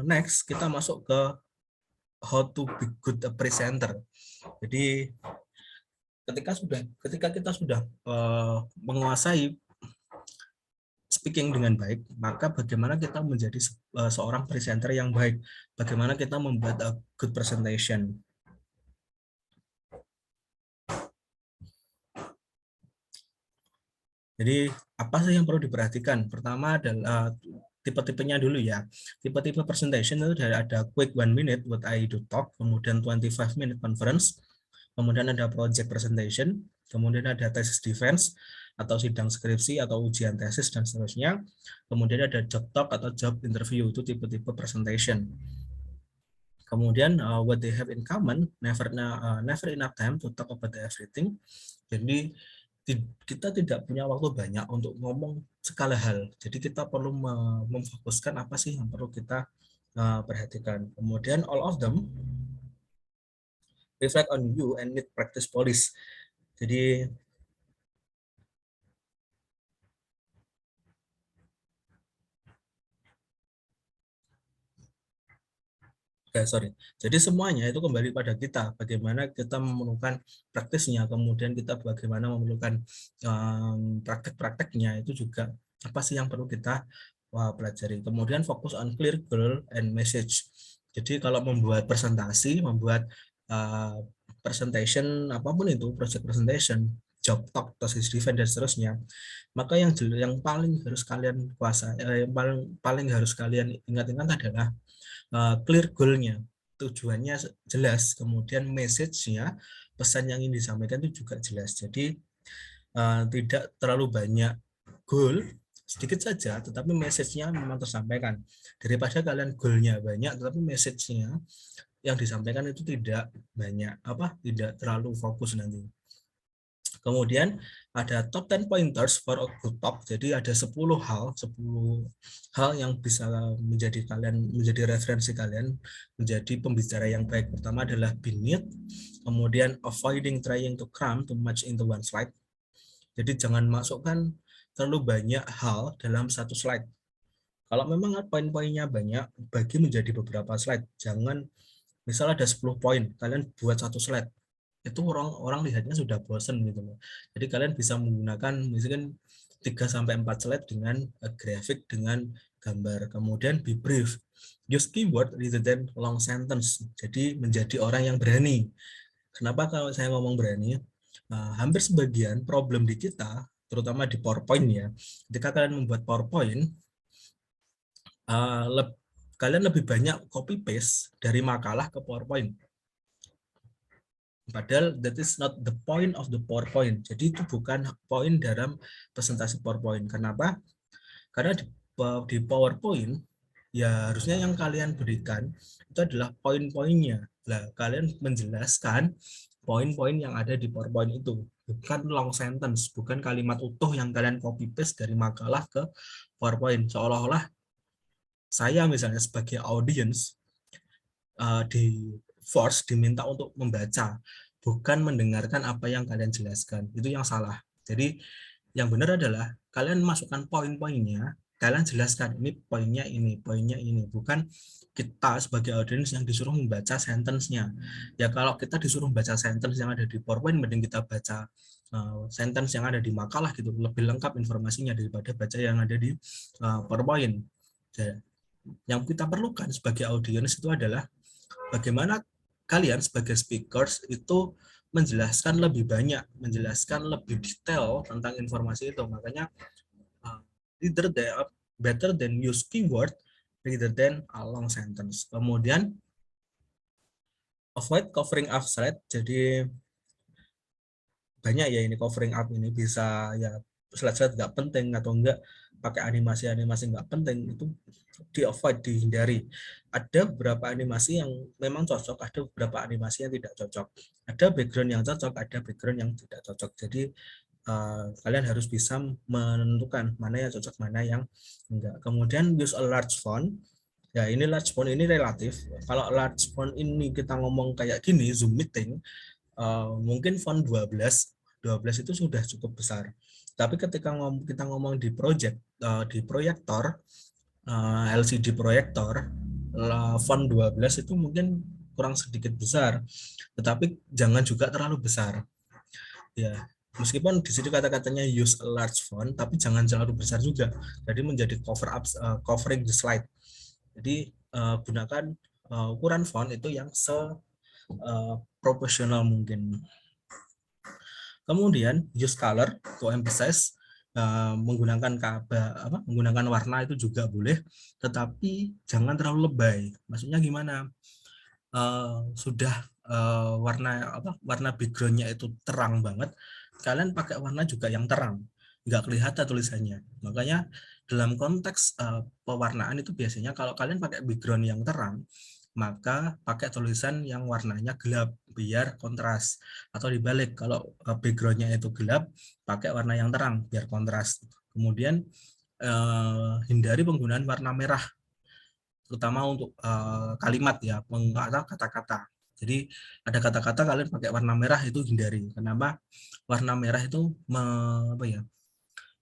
Next kita masuk ke how to be good a presenter. Jadi ketika kita sudah menguasai speaking dengan baik, maka bagaimana kita menjadi seorang presenter yang baik, bagaimana kita membuat a good presentation. Jadi apa sih yang perlu diperhatikan? Pertama adalah tipe-tipenya dulu ya. Tipe-tipe presentation itu ada quick 1 minute what I do talk, kemudian 25 minute conference, kemudian ada project presentation, kemudian ada thesis defense atau sidang skripsi atau ujian tesis dan seterusnya. Kemudian ada job talk atau job interview, itu tipe-tipe presentation. Kemudian what they have in common, never enough time to talk about everything. Jadi kita tidak punya waktu banyak untuk ngomong segala hal. Jadi kita perlu memfokuskan apa sih yang perlu kita perhatikan. Kemudian all of them reflect on you and need practice polish. Jadi Jadi semuanya itu kembali pada kita, bagaimana kita memerlukan praktisnya, kemudian kita bagaimana memerlukan praktek-prakteknya, itu juga apa sih yang perlu kita pelajari. Kemudian fokus on clear goal and message. Jadi kalau membuat presentasi, membuat presentation apapun itu, project presentation, job talk, thesis defense dan seterusnya, maka yang paling harus kalian yang paling harus kalian ingat-ingat adalah clear goal-nya, tujuannya jelas, kemudian message-nya, pesan yang ingin disampaikan itu juga jelas. Jadi tidak terlalu banyak goal, sedikit saja, tetapi message-nya memang tersampaikan. Daripada kalian goal-nya banyak, tetapi message-nya yang disampaikan itu tidak banyak, tidak terlalu fokus nanti. Kemudian ada top 10 pointers for a good talk. Jadi ada 10 hal yang bisa menjadi referensi kalian menjadi pembicara yang baik. Pertama adalah be neat, kemudian avoiding trying to cram too much into one slide. Jadi jangan masukkan terlalu banyak hal dalam satu slide. Kalau memang poin-poinnya banyak, bagi menjadi beberapa slide. Jangan misal ada 10 poin, kalian buat satu slide. Itu orang lihatnya sudah bosan gitu loh. Jadi kalian bisa menggunakan misalkan 3-4 slide dengan grafik, dengan gambar. Kemudian be brief. Use keyword rather than long sentence. Jadi menjadi orang yang berani. Kenapa kalau saya ngomong berani? Hampir sebagian problem di kita, terutama di PowerPoint ya, ketika kalian membuat PowerPoint, kalian lebih banyak copy paste dari makalah ke PowerPoint. Padahal that is not the point of the PowerPoint. Jadi itu bukan poin dalam presentasi PowerPoint. Kenapa? Karena di PowerPoint ya harusnya yang kalian berikan itu adalah poin-poinnya. Nah, kalian menjelaskan poin-poin yang ada di PowerPoint itu, bukan long sentence, bukan kalimat utuh yang kalian copy paste dari makalah ke PowerPoint. Seolah-olah saya misalnya sebagai audience diminta untuk membaca, bukan mendengarkan apa yang kalian jelaskan. Itu yang salah. Jadi yang benar adalah kalian masukkan poin-poinnya, kalian jelaskan ini poinnya ini, bukan kita sebagai audiens yang disuruh membaca sentence-nya. Ya kalau kita disuruh membaca sentence yang ada di PowerPoint, mending kita baca sentence yang ada di makalah gitu, lebih lengkap informasinya daripada baca yang ada di PowerPoint. Yang kita perlukan sebagai audiens itu adalah bagaimana kalian sebagai speakers itu menjelaskan lebih banyak, menjelaskan lebih detail tentang informasi itu. Makanya better than use keyword rather than a long sentence. Kemudian avoid covering up slide. Jadi banyak ya ini covering up ini, bisa ya slide-slide nggak penting atau enggak pakai animasi-animasi nggak penting, itu di-avoid, dihindari. Ada beberapa animasi yang memang cocok, ada beberapa animasi yang tidak cocok. Ada background yang cocok, ada background yang tidak cocok. Jadi kalian harus bisa menentukan mana yang cocok, mana yang enggak. Kemudian use a large font. Ya ini large font ini relatif. Kalau large font ini kita ngomong kayak gini, Zoom meeting, mungkin font 12 itu sudah cukup besar. Tapi ketika kita ngomong di di proyektor, LCD proyektor, font 12 itu mungkin kurang sedikit besar, tetapi jangan juga terlalu besar. Ya, meskipun di sini kata-katanya use a large font, tapi jangan terlalu besar juga. Jadi menjadi covering the slide. Jadi gunakan ukuran font itu yang profesional mungkin. Kemudian use color to emphasize, menggunakan warna itu juga boleh, tetapi jangan terlalu lebay. Maksudnya gimana? Sudah warna backgroundnya itu terang banget, kalian pakai warna juga yang terang, nggak kelihatan tulisannya. Makanya dalam konteks pewarnaan itu biasanya kalau kalian pakai background yang terang, maka pakai tulisan yang warnanya gelap biar kontras, atau dibalik kalau backgroundnya itu gelap pakai warna yang terang biar kontras. Kemudian hindari penggunaan warna merah terutama untuk kalimat ya, kata-kata. Jadi ada kata-kata kalian pakai warna merah itu hindari. Kenapa? Warna merah itu apa ya?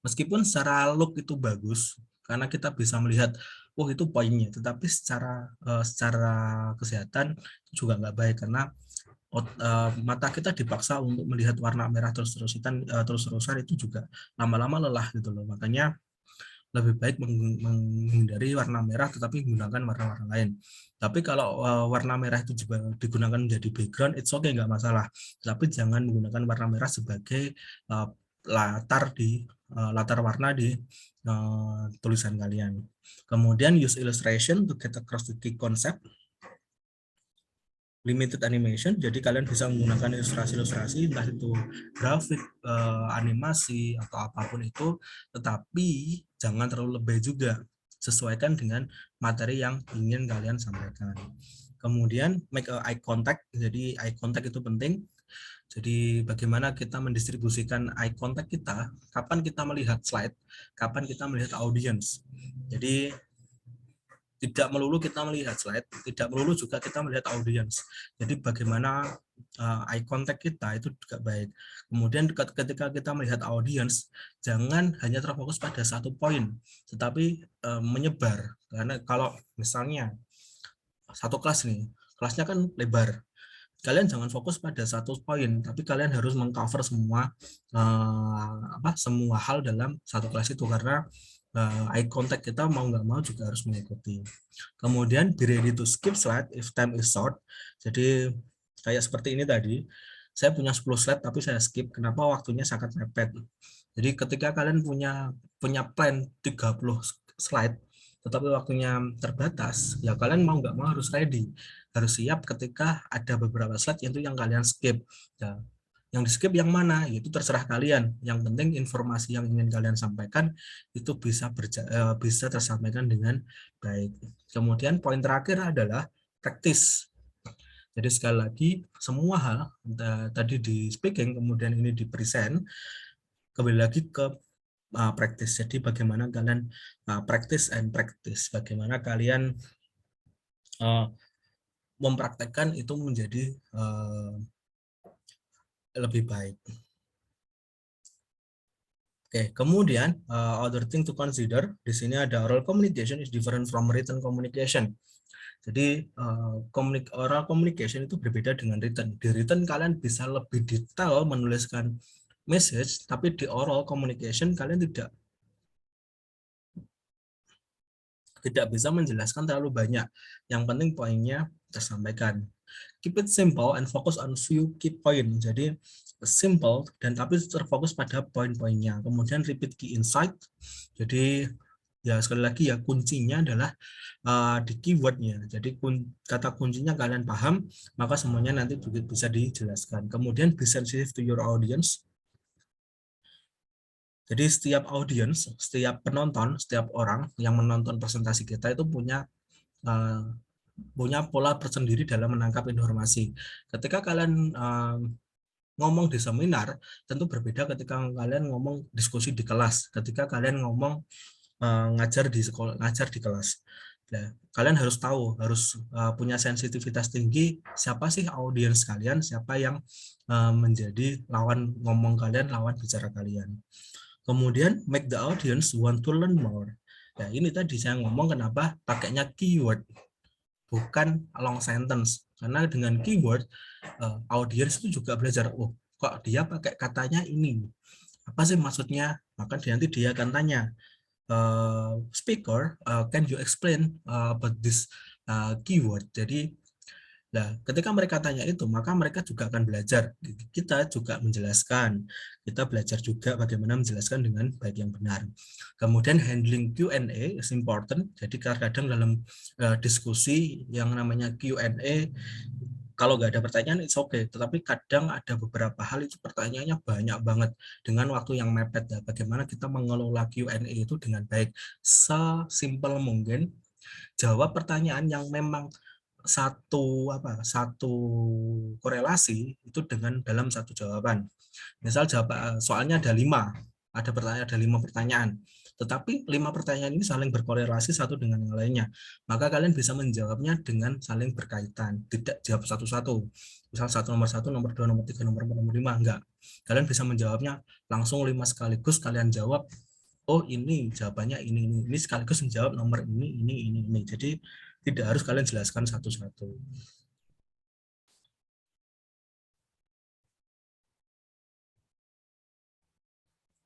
Meskipun secara look itu bagus karena kita bisa melihat oh itu poinnya, tetapi secara kesehatan juga nggak baik karena mata kita dipaksa untuk melihat warna merah terus-terusan itu juga lama-lama lelah gitu loh. Makanya lebih baik menghindari warna merah tetapi menggunakan warna-warna lain. Tapi kalau warna merah itu juga digunakan menjadi background, it's okay, nggak masalah. Tapi jangan menggunakan warna merah sebagai latar warna di tulisan kalian. Kemudian use illustration to get across the key concept. Limited animation, jadi kalian bisa menggunakan ilustrasi-ilustrasi, entah itu grafik, animasi, atau apapun itu, tetapi jangan terlalu lebay juga, sesuaikan dengan materi yang ingin kalian sampaikan. Kemudian make eye contact, jadi eye contact itu penting, jadi bagaimana kita mendistribusikan eye contact kita, kapan kita melihat slide, kapan kita melihat audience. Jadi tidak melulu kita melihat slide, tidak melulu juga kita melihat audience. Jadi bagaimana eye contact kita itu juga baik. Kemudian ketika kita melihat audience, jangan hanya terfokus pada satu poin, tetapi menyebar. Karena kalau misalnya satu kelas nih, kelasnya kan lebar, kalian jangan fokus pada satu poin, tapi kalian harus mengcover semua semua hal dalam satu kelas itu karena eye contact kita mau nggak mau juga harus mengikuti. Kemudian be ready to skip slide if time is short. Jadi kayak seperti ini tadi, saya punya 10 slide tapi saya skip. Kenapa? Waktunya sangat mepet. Jadi ketika kalian punya plan 30 slide, tetapi waktunya terbatas, ya kalian mau nggak mau harus ready, harus siap ketika ada beberapa slide itu yang kalian skip. Ya, yang di skip yang mana itu terserah kalian, yang penting informasi yang ingin kalian sampaikan itu bisa tersampaikan dengan baik. Kemudian poin terakhir adalah praktis. Jadi sekali lagi semua hal tadi di speaking kemudian ini di present, kembali lagi ke praktis. Jadi bagaimana kalian practice and practice, bagaimana kalian mempraktekkan itu menjadi lebih baik. Oke, kemudian other thing to consider di sini ada oral communication is different from written communication. Jadi oral communication itu berbeda dengan written. Di written kalian bisa lebih detail menuliskan message, tapi di oral communication kalian tidak bisa menjelaskan terlalu banyak. Yang penting poinnya tersampaikan. Keep it simple and focus on few key point. Jadi simple dan tapi terfokus pada poin-poinnya. Kemudian repeat key insight. Jadi ya sekali lagi ya kuncinya adalah di keywordnya. Jadi kata kuncinya kalian paham, maka semuanya nanti bisa dijelaskan. Kemudian be sensitive to your audience. Jadi setiap audience, setiap penonton, setiap orang yang menonton presentasi kita itu punya pola tersendiri dalam menangkap informasi. Ketika kalian ngomong di seminar, tentu berbeda ketika kalian ngomong diskusi di kelas. Ketika kalian ngomong ngajar di sekolah, ngajar di kelas. Nah, kalian harus tahu, harus punya sensitivitas tinggi. Siapa sih audiens kalian? Siapa yang menjadi lawan ngomong kalian, lawan bicara kalian? Kemudian make the audience want to learn more. Nah, ini tadi saya ngomong kenapa pakainya keyword, bukan long sentence. Karena dengan keyword, audience itu juga belajar, oh kok dia pakai katanya ini. Apa sih maksudnya? Maka nanti dia akan tanya, speaker, can you explain about this keyword? Jadi, nah, ketika mereka tanya itu, maka mereka juga akan belajar. Kita juga menjelaskan. Kita belajar juga bagaimana menjelaskan dengan baik yang benar. Kemudian handling Q&A is important. Jadi kadang dalam diskusi yang namanya Q&A, kalau nggak ada pertanyaan, it's okay. Tetapi kadang ada beberapa hal itu pertanyaannya banyak banget dengan waktu yang mepet. Ya. Bagaimana kita mengelola Q&A itu dengan baik. Sesimpel mungkin, jawab pertanyaan yang memang satu korelasi itu dengan dalam satu jawaban. Misal soalnya ada 5 pertanyaan, tetapi 5 pertanyaan ini saling berkorelasi satu dengan yang lainnya. Maka kalian bisa menjawabnya dengan saling berkaitan, tidak jawab satu-satu. Misal nomor 1, nomor 2, nomor 3, nomor 4, nomor 5, enggak. Kalian bisa menjawabnya langsung 5 sekaligus kalian jawab. Oh, ini jawabannya ini sekaligus menjawab nomor ini. Jadi tidak harus kalian jelaskan satu-satu.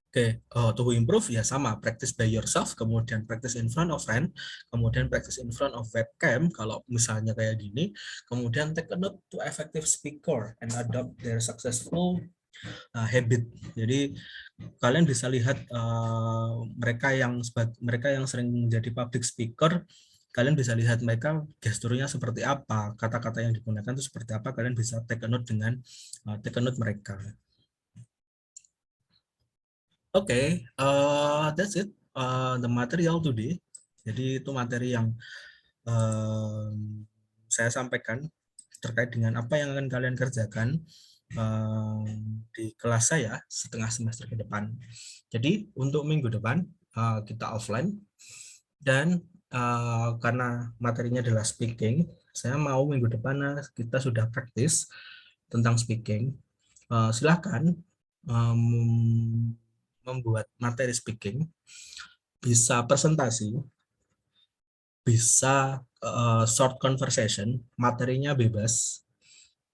Oke, to improve ya sama, practice by yourself, kemudian practice in front of friend, kemudian practice in front of webcam, kalau misalnya kayak gini, kemudian take a note to effective speaker and adopt their successful habit. Jadi kalian bisa lihat mereka yang sering menjadi public speaker, kalian bisa lihat mereka gesturnya seperti apa, kata-kata yang digunakan itu seperti apa, kalian bisa take a note mereka. Oke, that's it. The material today. Jadi itu materi yang saya sampaikan terkait dengan apa yang akan kalian kerjakan di kelas saya setengah semester ke depan. Jadi untuk minggu depan kita offline, dan karena materinya adalah speaking, saya mau minggu depan kita sudah praktis tentang speaking. Silakan membuat materi speaking, bisa presentasi, bisa short conversation, materinya bebas.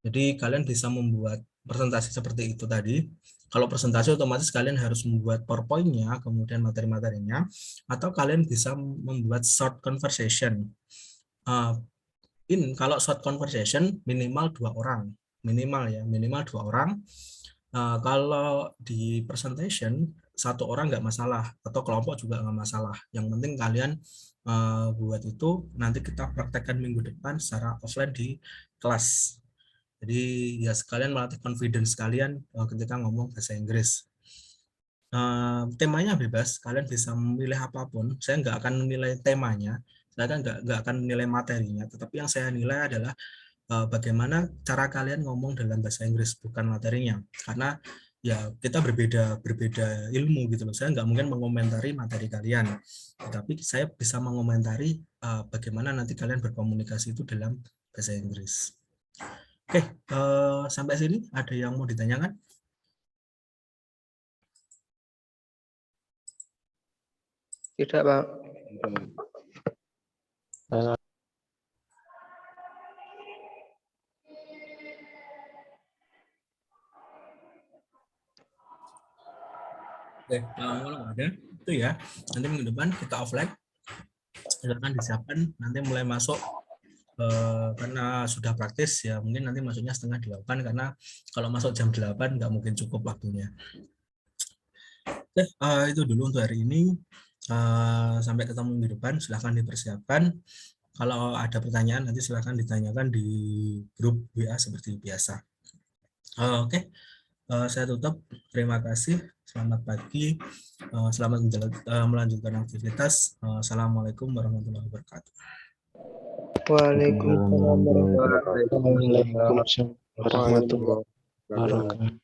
Jadi kalian bisa membuat presentasi seperti itu tadi. Kalau presentasi otomatis kalian harus membuat PowerPoint-nya, kemudian materi-materinya, atau kalian bisa membuat short conversation. Kalau short conversation minimal 2 orang, minimal 2 orang. Kalau di presentation 1 orang nggak masalah, atau kelompok juga nggak masalah. Yang penting kalian buat itu, nanti kita praktekkan minggu depan secara offline di kelas. Jadi ya sekalian melatih confidence kalian ketika ngomong bahasa Inggris. Temanya bebas, kalian bisa memilih apapun. Saya nggak akan menilai temanya, saya kan nggak akan menilai materinya, tetapi yang saya nilai adalah bagaimana cara kalian ngomong dalam bahasa Inggris, bukan materinya. Karena ya kita berbeda ilmu gitu loh. Saya nggak mungkin mengomentari materi kalian, tetapi saya bisa mengomentari bagaimana nanti kalian berkomunikasi itu dalam bahasa Inggris. Oke, sampai sini ada yang mau ditanyakan? Tidak, Pak. Oke, kalau ada itu ya, nanti minggu depan kita offline. Silakan disiapkan, nanti mulai masuk karena sudah praktis ya, mungkin nanti masuknya 7:30, karena kalau masuk jam 8 nggak mungkin cukup waktunya. Oke, itu dulu untuk hari ini. Sampai ketemu minggu depan, silahkan dipersiapkan. Kalau ada pertanyaan nanti silahkan ditanyakan di grup WA seperti biasa. Oke, saya tutup. Terima kasih. Selamat pagi. Selamat melanjutkan aktivitas. Assalamualaikum warahmatullahi wabarakatuh. Waalaikumsalam warahmatullahi wabarakatuh. Waalaikumsalam warahmatullahi wabarakatuh.